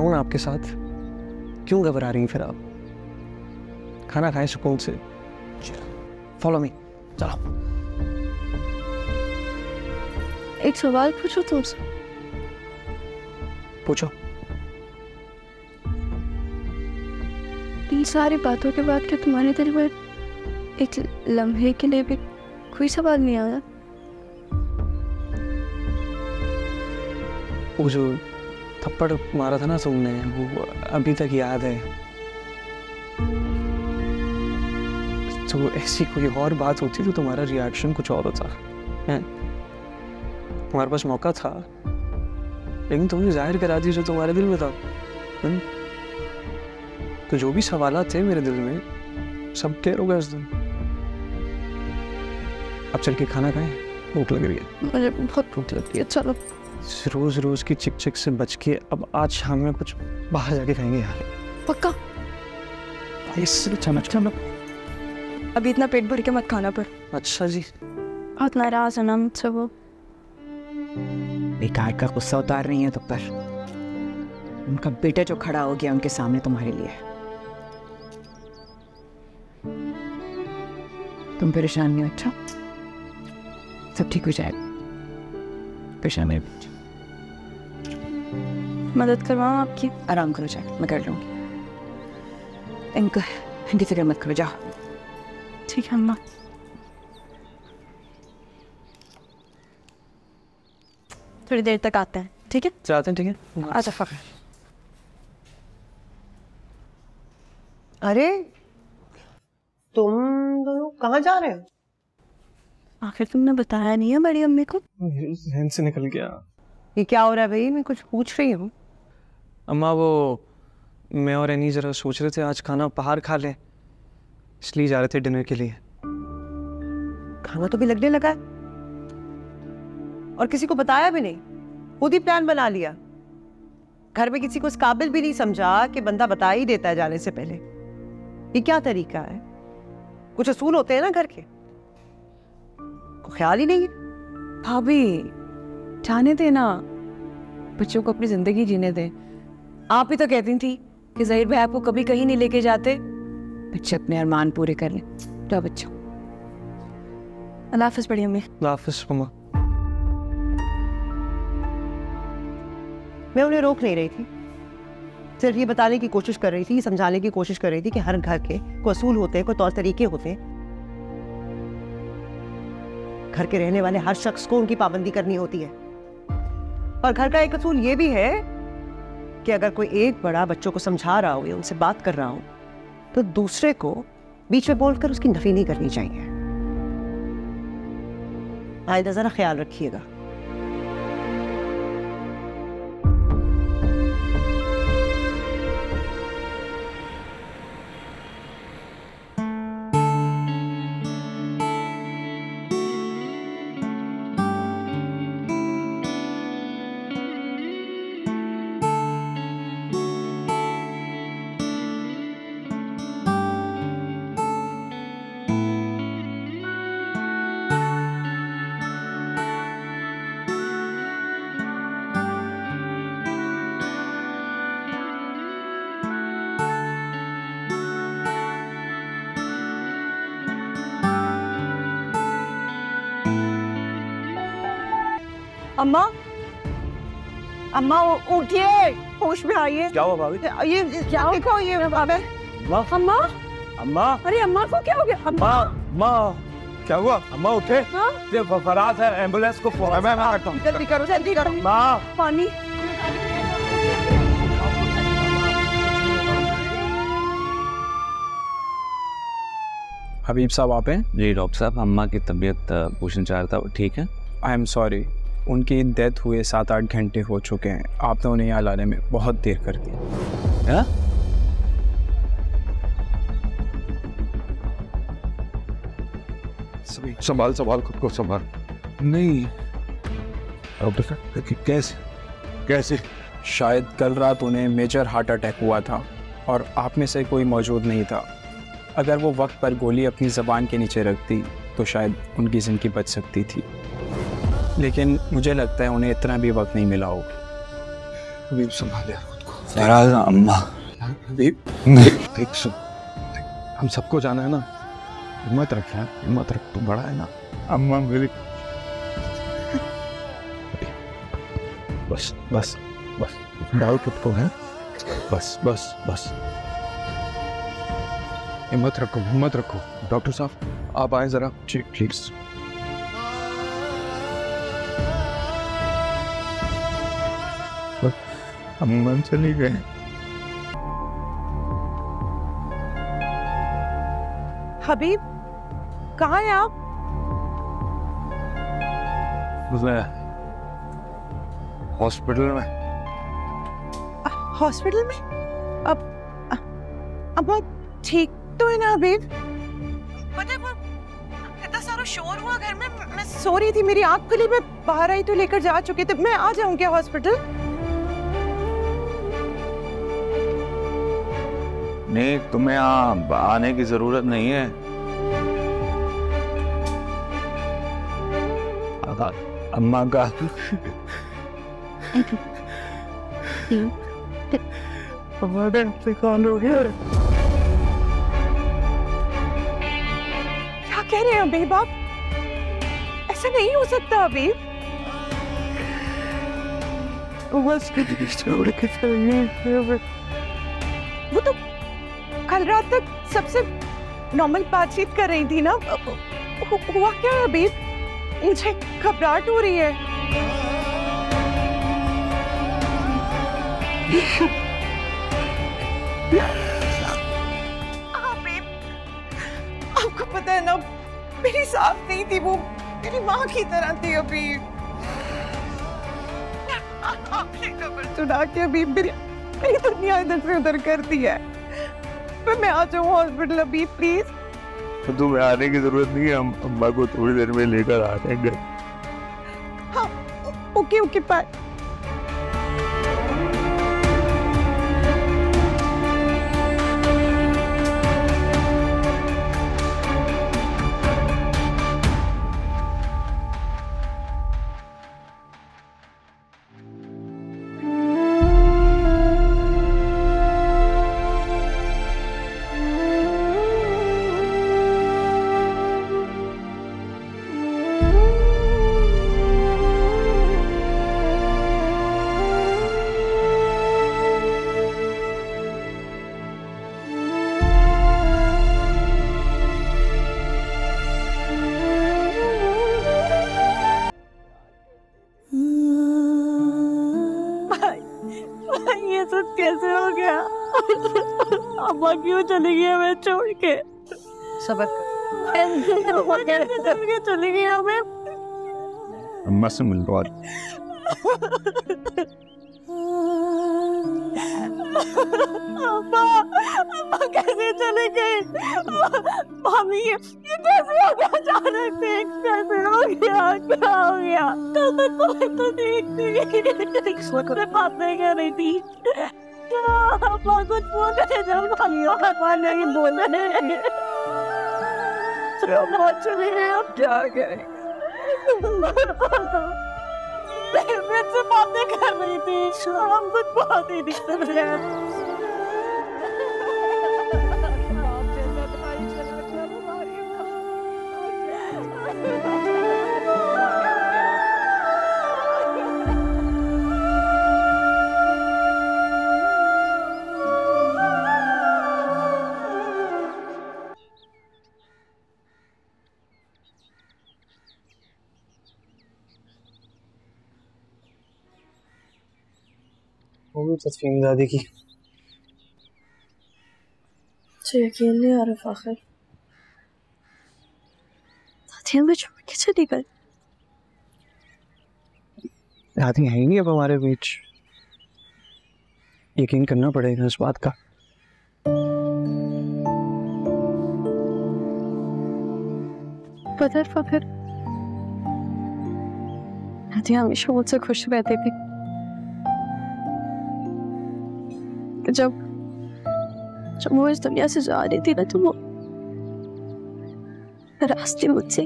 हूं ना आपके साथ, क्यों घबरा रही हैं फिर आप? खाना खाएं सुकून से, फॉलो मी, चलो। एक सवाल पूछो तुमसे। पूछो। इन सारी बातों के बाद क्या तुम्हारे दिल में एक लम्हे के लिए भी कोई सवाल नहीं आया? वो जो थप्पड़ मारा था ना तुमने, वो अभी तक याद है। तो ऐसी कोई और बात होती तो तुम्हारा रिएक्शन कुछ और होता है। तुम्हारे पास मौका था, लेकिन तुमने जाहिर करा दी जो तुम्हारे दिल में था। तो जो भी सवालात थे मेरे दिल में, सब क्लियर हो गए उस दिन। अब चल के खाना खाएं, भूख लग रही है। मुझे बहुत भूख लग रही है, चलो। रोज रोज की चिक चिक से बच के अब आज शाम में कुछ बाहर जाके खाएंगे यार। पक्का? इससे चमच का अभी इतना पेट भर के मत खाना पर। अच्छा जी। बहुत नाराज है ना मुझसे वो। बेकार का गुस्सा उतार रही है तो पर उनका बेटा जो खड़ा हो गया उनके सामने तुम्हारे लिए। तुम परेशान नहीं हो, अच्छा? सब ठीक हो जाएगा। परेशान मेरे बच्चे, मदद करवाऊँ आपकी? आराम करो, जाए मैं कर लूँगी। इनकी फिक्र मत करो, जाओ। ठीक है अम्मा। थोड़ी देर तक आते हैं, ठीक है? जाते हैं, ठीक है। आजा फखर। अरे तुम दोनों कहाँ जा रहे हो? आखिर तुमने बताया नहीं है बड़ी अम्मी को? जहन से निकल गया। ये क्या हो रहा है भाई? मैं कुछ पूछ रही हूँ। अम्मा वो मैं और एनी जरा सोच रहे थे आज खाना बाहर खा लें, इसलिए जा रहे थे डिनर के लिए। खाना तो भी लगने लगा है और किसी को बताया भी नहीं, खुद ही प्लान बना लिया। घर में किसी को इस काबिल भी नहीं समझा कि बंदा बता ही देता है जाने से पहले। ये क्या तरीका है? कुछ असूल होते हैं ना घर के, को ख्याल ही नहीं है। भाभी जाने देना, बच्चों को अपनी जिंदगी जीने दें। आप ही तो कहती थी कि ज़हीर भाई आपको कभी कहीं नहीं लेके जाते। बच्चे अपने अरमान पूरे कर लें। जाओ बच्चों। अल्लाह हाफ़िज़ बड़ी अम्मी। अल्लाह हाफ़िज़ मम्मा। मैं उन्हें रोक नहीं रही थी, सिर्फ ये बताने की कोशिश कर रही थी, समझाने की कोशिश कर रही थी कि हर घर के कोई असूल होते हैं, कोई तौर तरीके होते हैं। घर के रहने वाले हर शख्स को उनकी पाबंदी करनी होती है। और घर का एक असूल ये भी है कि अगर कोई एक बड़ा बच्चों को समझा रहा हो या उनसे बात कर रहा हो तो दूसरे को बीच में बोलकर उसकी नफी नहीं करनी चाहिए। आइंदा जरा ख्याल रखिएगा। अम्मा, अम्मा उठिए, होश में आइए। क्या हुआ भाभी? ये क्या देखो, ये अम्मा। अम्मा, अरे अम्मा को क्या हो गया? अम्मा, अम्मा, क्या हुआ? अम्मा उठे। हाँ? ये फराज है, एम्बुलेंस को फोन। मैं आता हूँ। जल्दी करो, जल्दी करो। माँ, पानी। हबीब साहब आप हैं? जी डॉक्टर साहब, अम्मा की तबीयत पूछना चाह रहा था, ठीक है? आई एम सॉरी, उनकी डेथ हुए 7-8 घंटे हो चुके हैं। आपने उन्हें यहाँ लाने में बहुत देर कर दी। क्या? संभाल संभाल, खुद को संभाल। नहीं डॉक्टर साहब कैसे कैसे? शायद कल रात उन्हें मेजर हार्ट अटैक हुआ था और आप में से कोई मौजूद नहीं था। अगर वो वक्त पर गोली अपनी ज़बान के नीचे रखती तो शायद उनकी ज़िंदगी बच सकती थी, लेकिन मुझे लगता है उन्हें इतना भी वक्त नहीं मिला होगा। हबीब संभाल यार खुद को। जरा अम्मा देख सुन, हम सबको जाना है ना, हिम्मत रख यार, हिम्मत रख, तू बड़ा है ना। अम्मा मेरी, बस बस बस डाल खुद को है, बस बस बस, हिम्मत रखो, हिम्मत रखो। डॉक्टर साहब आप आए जरा। जी प्लीज। अम्मा चली गए। हबीब कहाँ हैं आप? हॉस्पिटल में। हॉस्पिटल में? अब आप ठीक तो है ना हबीब? पता है वो इतना सारा शोर हुआ घर में, मैं सो रही थी, मेरी आँख खुली, मैं बाहर आई तो लेकर जा चुके थे। मैं आ जाऊं क्या हॉस्पिटल? नहीं, तुम्हें यहाँ आने की जरूरत नहीं है। अम्मा का क्या कह रहे हैं हबीब आप? ऐसा नहीं हो सकता हबीब। वो तो कल रात तक सबसे नॉर्मल बातचीत कर रही थी ना। हुआ क्या है हबीब? मुझे घबराहट हो रही है। हबीब, आपको पता है ना, मेरी सास नहीं थी, वो मेरी माँ की तरह थी हबीब। आपने खबर सुना के अभी मेरी दुनिया इधर से उधर कर दी है। मैं आ जाऊँ हॉस्पिटल अभी प्लीज? तो तुम्हें आने की जरूरत नहीं है, हम अम्मा को थोड़ी देर में लेकर आ जाएंगे। हाँ ओके ओके बाय। ये सब कैसे हो गया? अम्मा क्यों चली गई हमें छोड़ के? सबर कर। चली गई हमें। अम्मा से मिल लो आज। अम्मा कैसे चली गई? मामी ये कैसे हो गया अचानक से? कैसे हो गया? क्या हो गया? कल तक कोई तो देखती मैं बातें कर रही थी। अम्मा कुछ बोल रहे जब अम्मा नहीं बोले। अम्मा चली गई, अब क्या करें? से बातें कर रही थी, हम कुछ बहुत ही दिक्कत है। वो भी तस्वीर दादी की। मुझे यकीन नहीं आ रहा फाखिर, दादी हमें छोड़ के चली गई। दादी है ही नहीं अब हमारे बीच, यकीन करना पड़ेगा इस बात का। पता है फाखिर, दादी हमेशा मुझसे खुश रहती थी। जब वो इस दुनिया से जा रही थी ना, तो वो रास्ते मुझसे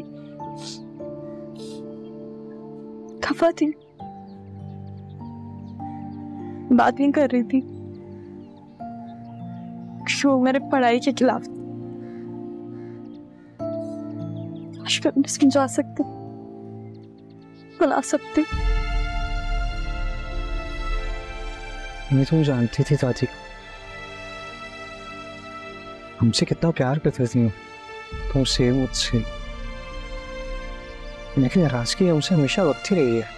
खफा थी, बात नहीं कर रही थी। वो मेरे पढ़ाई के खिलाफ। मैं उन्हें समझा सकती, बुला सकती। मैं तुम जानती थी दादी, हमसे कितना प्यार करती थी तुमसे, मुझसे, लेकिन नाराजगी हमसे हमेशा वक्त ही रही है।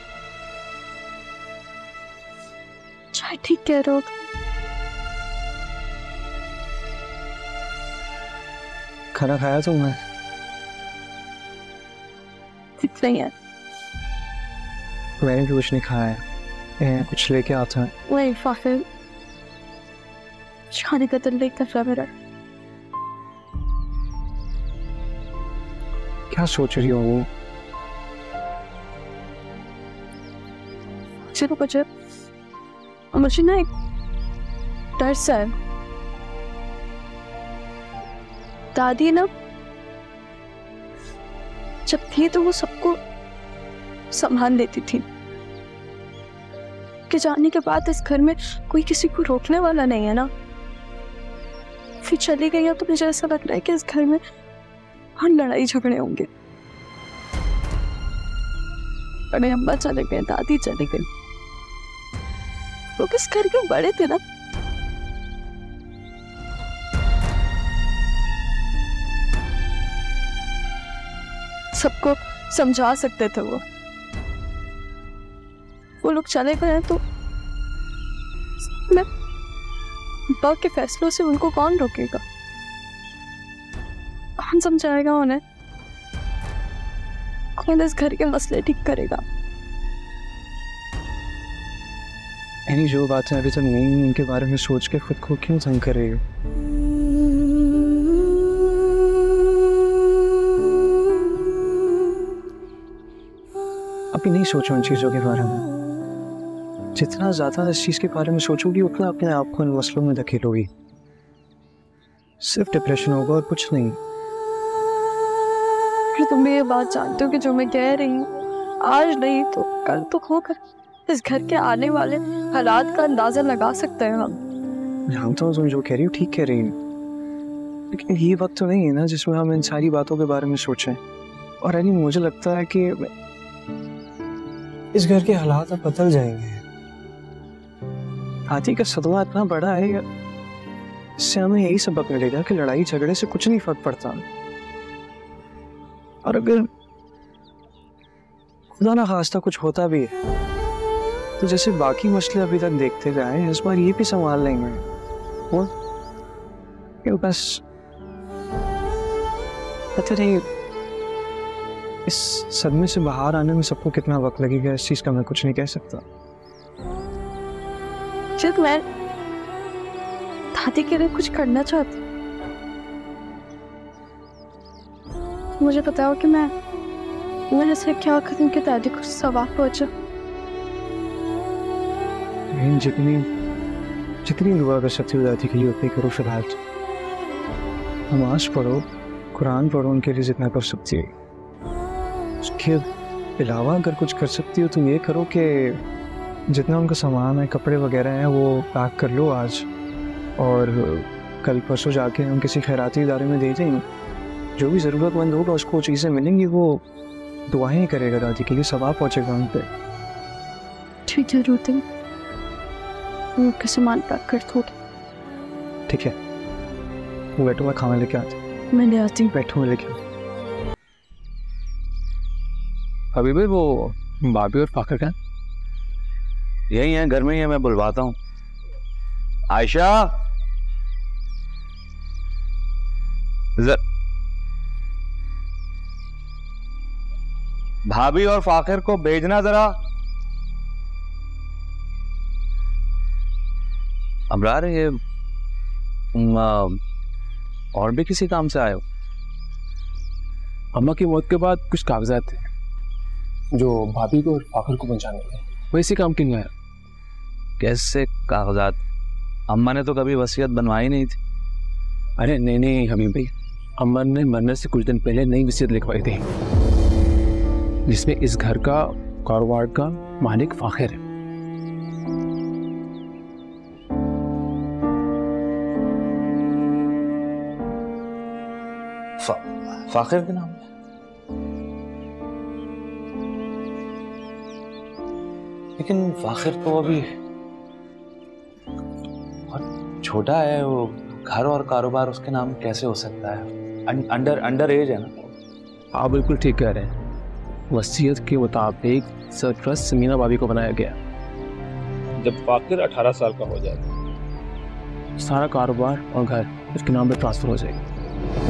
चाहे ठीक कह रहे हो। खाना खाया तुमने? नहीं है, मैंने भी कुछ नहीं खाया है, कुछ लेके आता है। वही फाखिर शादी का दिल नहीं कर रहा मेरा। क्या सोच रही हो वो? चलो मुझे ना एक डर सा है। दादी ना जब थी तो वो सबको संभाल लेती थी, कि जाने के बाद इस घर में कोई किसी को रोकने वाला नहीं है ना। फिर चली गई है तो मुझे ऐसा लग रहा है कि इस घर में हर लड़ाई झगड़े होंगे। बड़े अम्मा चले गए, दादी चली गई, लोग इस घर के बड़े थे ना। सबको समझा सकते थे वो लोग चले गए हैं तो मैं बाप के फैसलों से उनको कौन रोकेगा, कौन समझाएगा उन्हें, कौन इस घर के मसले ठीक करेगा। यानी जो बातें अभी तक नहीं, उनके बारे में सोच के खुद को क्यों तंग कर रही हो? अभी नहीं सोचो उन चीज़ों के बारे में। जितना ज़्यादा इस चीज़ के बारे में सोचोगी उतना अपने आप को इन मसलों में धकेलोगी। सिर्फ डिप्रेशन होगा और कुछ नहीं। फिर तुम भी ये बात जानते हो कि जो मैं कह रही हूँ आज नहीं तो कल तो होगा। इस घर के आने वाले हालात का अंदाजा लगा सकते हैं हम। जानता हूँ तुम जो कह रही हो ठीक कह रही हो, लेकिन ये वक्त तो नहीं है ना जिसमें हम इन सारी बातों के बारे में सोचें। और यानी मुझे लगता है कि इस घर के हालात अब बदल जाएंगे। हाथी का सदमा इतना बड़ा है, इससे हमें यही सबक मिलेगा कि लड़ाई झगड़े से कुछ नहीं फर्क पड़ता। और अगर खुदा ना खास्ता कुछ होता भी है तो जैसे बाकी मसले अभी तक देखते गए इस बार ये भी संभाल लेंगे। वो बस पता नहीं इस सदमे से बाहर आने में सबको कितना वक्त लगेगा, इस चीज का मैं कुछ नहीं कह सकता। जब मैं दादी के लिए कुछ करना चाहती, मुझे बताओ कि मैं ऐसे क्या करूं कि दादी को सवाब पहुंचा। जितनी दुआ कर सकती हो दादी के लिए उतनी करो। फिलहाल नमाज पढ़ो, कुरान पढ़ो उनके लिए जितना कर सकती है। उसके अलावा अगर कुछ कर सकती हो तो ये करो कि जितना उनका सामान है, कपड़े वगैरह हैं, वो पैक कर लो आज, और कल परसों जाके हम किसी खैराती इदारे में दे देंगे। जो भी ज़रूरतमंद होगा उसको चीज़ें मिलेंगी, वो दुआएं करेगा दादी के लिए, सवाब पहुँचेगा उन पर। ठीक जरूरत है, उनका सामान पैक कर दो। ठीक है, वो बैठो, मैं खाना लेके आती। मैं ले आती हूँ। बैठो, मैं लेके आती। अभी भी वो भाभी और फाकर का यही है, घर में ही है, मैं बुलवाता हूँ। आयशा, भाभी और फाखिर को भेजना जरा। अबरार, ये और भी किसी काम से आए हो? अम्मा की मौत के बाद कुछ कागजात थे जो भाभी को और फाखर को पहुंचाने थे, वैसे काम के लिए आया। कैसे कागजात? अम्मा ने तो कभी वसीयत बनवाई नहीं थी। अरे नहीं हमीम भाई, अम्मा ने मरने से कुछ दिन पहले नई वसीयत लिखवाई थी जिसमें इस घर का कारोबार का मालिक फाखिर है। फाखिर के नाम पे? लेकिन फाखिर तो अभी बहुत छोटा है, वो घर और कारोबार उसके नाम कैसे हो सकता है? अंडर एज है ना। आप बिल्कुल ठीक कह रहे हैं। वसीयत के मुताबिक सरप्लस समीना भाभी को बनाया गया। जब फाकिर 18 साल का हो जाए सारा कारोबार और घर उसके नाम पे ट्रांसफर हो जाएगा।